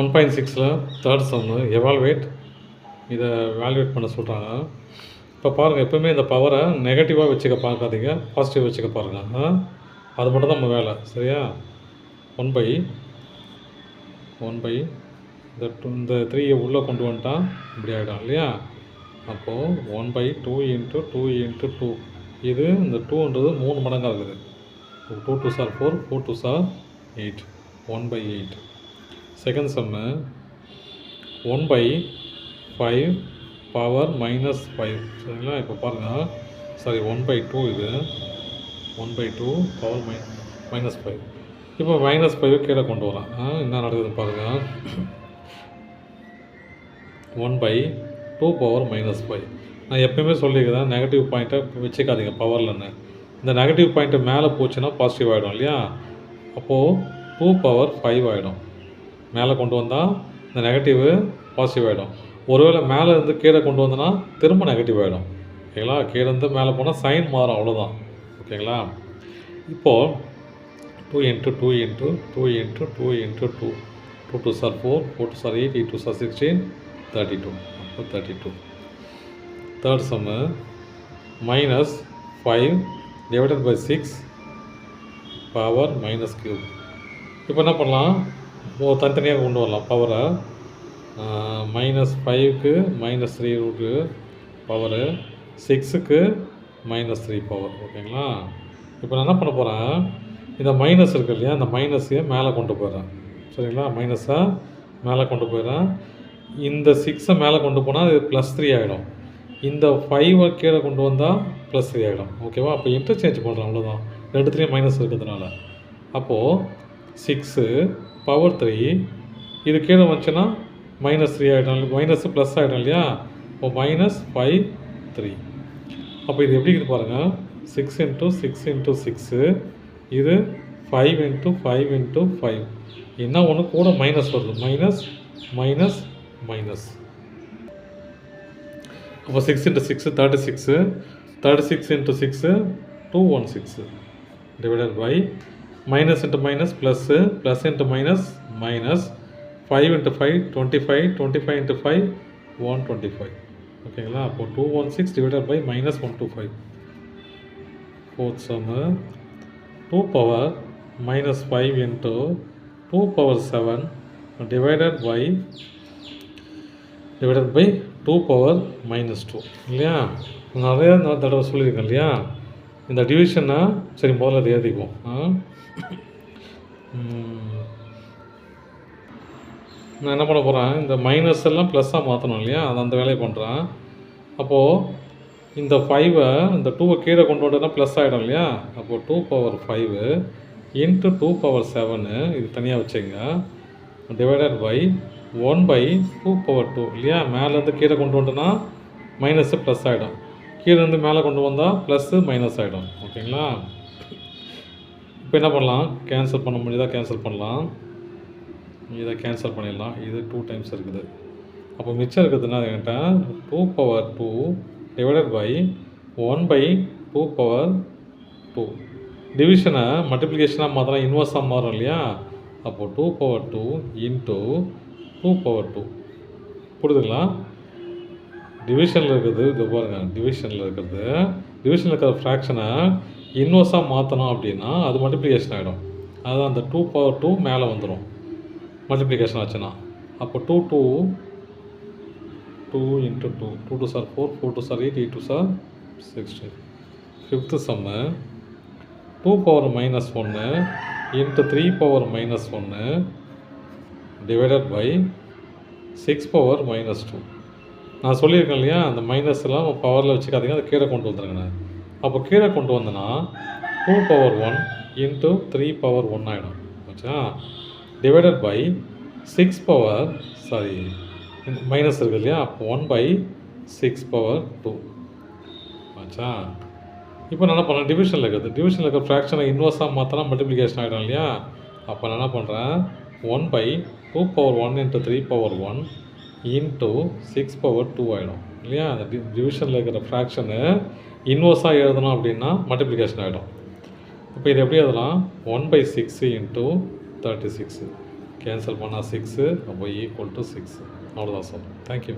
1.6ல third சம்மு evaluate இதை valuate பண்ண சொல்கிறாங்க. இப்போ பாருங்கள், எப்போவுமே இந்த பவரை நெகட்டிவாக வச்சுக்க பார்க்காதீங்க, பாசிட்டிவ் வச்சுக்க பாருங்கள். அது மட்டும் தான் நம்ம வேலை, சரியா? 1/1 இந்த 3 உள்ளே கொண்டு வந்துட்டா இப்படி ஆகிடும் இல்லையா? அப்போது 1/2 × 2 × 2 இது இந்த 2ன்றது 3 மடங்காக இருக்குது. 2 2s are 4, 4 2s are 8, 1/8. Second Jammu 1/5 power -5, சரிங்களா? இப்போ பாருங்கள், சாரி 1/2 இது 1/2 பவர் -5. இப்போ -5 கீழே கொண்டு வரேன். என்ன நடக்குதுன்னு பாருங்கள். 1/2 பவர் -5. நான் எப்பயுமே சொல்லியிருக்கிறேன், நெகட்டிவ் பாயிண்ட்டை வச்சுக்காதீங்க பவர்லன்னு. இந்த நெகட்டிவ் பாயிண்ட்டு மேலே போச்சுன்னா பாசிட்டிவ் ஆகிடும் இல்லையா? அப்போது 2 பவர் 5 ஆகிடும். மேலே கொண்டு வந்தால் இந்த நெகட்டிவ் பாசிட்டிவ் ஆகிடும். ஒருவேளை மேலே இருந்து கீழே கொண்டு வந்தோன்னா திரும்ப நெகட்டிவ் ஆகிடும். ஓகேங்களா? கீழே இருந்து மேலே போனால் சைன் மாறும், அவ்வளோதான். ஓகேங்களா? இப்போது 2 × 2 × 2 × 2 × 2 2 2s are 4, 4 2s are 8, 8 2s are 16, 32. அப்போ 32. தேர்ட் சம்மு -5 / 6 பவர் -3. இப்போ என்ன பண்ணலாம், தனித்தனியாக கொண்டு வரலாம் பவரை. -5க்கு -3 பவரு, 6க்கு -3 பவர். ஓகேங்களா? இப்போ நான் என்ன பண்ண போகிறேன், இந்த மைனஸ் இருக்குது இல்லையா, அந்த மைனஸையே மேலே கொண்டு போயிடுறேன். சரிங்களா? மைனஸை மேலே கொண்டு போயிடுறேன். இந்த 6ஐ மேலே கொண்டு போனால் இது +3 ஆகிடும். இந்த 5ஐ கீழே கொண்டு வந்தால் +3 ஆகிடும். ஓகேவா? அப்போ இன்டர்சேஞ்ச் பண்ணுறேன், அவ்வளோதான். ரெண்டுத்துலேயும் மைனஸ் இருக்கிறதுனால. அப்போது 6 பவர் 3 இது கீழே வந்துச்சுன்னா -3 ஆகிடும், மைனஸ் ப்ளஸ் ஆகிடும் இல்லையா? இப்போ -5 3. அப்போ இது எப்படி இருக்குது பாருங்கள், 6 × 6 × 6, இது 5 × 5 × 5. என்ன ஒன்று கூட மைனஸ் வருது, மைனஸ். அப்போ 6 × 6 36, 36 × 6 216 divided by minus into minus plus, plus into minus minus, 5 into 5 25, 25 into 5 125. ஓகேங்களா? அப்போ 216 divided by -125. fourth sum 2 power -5 into 2 power 7 divided by 2 power -2 இல்லையா? நிறைய தடவை சொல்லியிருக்கேன் இல்லையா? இந்த டிவிஷனை சரி முதல்ல அதை எழுதிக்குவோம். நான் என்ன பண்ண போகிறேன், இந்த மைனஸ் எல்லாம் ப்ளஸ்ஸாக மாற்றணும் இல்லையா? அது அந்த வேலையை பண்ணுறேன். அப்போது இந்த 5ஐ இந்த 2ஐ கீழே கொண்டு வந்தோன்னா ப்ளஸ் ஆகிடும் இல்லையா? அப்போது 2 பவர் 5 × 2 பவர் 7 இது தனியாக வச்சுங்க, டிவைடட் பை 1/2 பவர் 2 இல்லையா? மேலேருந்து கீழே கொண்டு வந்தோன்னா மைனஸு ப்ளஸ் ஆகிடும், கீழேருந்து மேலே கொண்டு வந்தால் ப்ளஸ்ஸு மைனஸ் ஆகிடும். ஓகேங்களா? இப்போ என்ன பண்ணலாம், கேன்சல் பண்ண முடியுதா? கேன்சல் பண்ணலாம். இதை கேன்சல் பண்ணிடலாம். இது 2 டைம்ஸ் இருக்குது. அப்போ மிச்சம் இருக்குதுன்னா என்கிட்ட 2 பவர் 2 டிவைடட் பை 1/2 பவர் 2. டிவிஷனை மல்டிப்ளிகேஷனாக மாத்திரம் இன்வர்ஸாக மாறும் இல்லையா? அப்போது 2 பவர் 2 × 2 பவர் 2. புரியுதுங்களா? டிவிஷனில் இருக்குது, இது பாருங்கள், டிவிஷனில் இருக்கிற ஃப்ராக்ஷனை இன்வர்ஸாக மாற்றணும் அப்படின்னா அது மல்டிப்ளிகேஷன் ஆகிடும். அதுதான் அந்த 2 பவர் 2 மேலே வந்துடும் மல்டிப்ளிகேஷன் ஆச்சுன்னா. அப்போ 2 × 2 2 2s are 4, 4 2s are 8, 8 2s are 16. Fifth sum 2 power -1 × 3 power -1 divided by 6 power -2. நான் சொல்லியிருக்கேன் இல்லையா, அந்த மைனஸ் எல்லாம் பவரில் வச்சுக்காதீங்க, அதை கீழே கொண்டு வந்துடுங்க. அப்போ கீழே கொண்டு வந்தேன்னா 2 பவர் 1 × 3 பவர் 1 ஆகிடும். ஆச்சா? டிவைடட் பை 6 பவர் மைனஸ் இருக்குது இல்லையா? அப்போ 1/6 பவர் 2 ஆச்சா? இப்போ நான் என்ன பண்ணுறேன், டிவிஷனில் இருக்கிற ஃப்ராக்ஷனை இன்வர்ஸாக மாற்றினா மல்டிப்ளிகேஷன் ஆகிடும் இல்லையா? அப்போ நான் என்ன பண்ணுறேன், 1/2 பவர் 1 × 3 பவர் 1 × 6 பவர் 2 ஆகிடும் இல்லையா? அந்த டிவிஷனில் இருக்கிற ஃப்ராக்ஷனு இன்வர்ஸாக எழுதணும் அப்படின்னா மல்டிப்ளிகேஷன் ஆகிடும். இப்போ இது எப்படி எழுதலாம், 1/6 × 36 கேன்சல் பண்ணால் 6, அப்போ ஈக்குவல் டு 6. அவ்வளோதான் சார். தேங்க்யூ.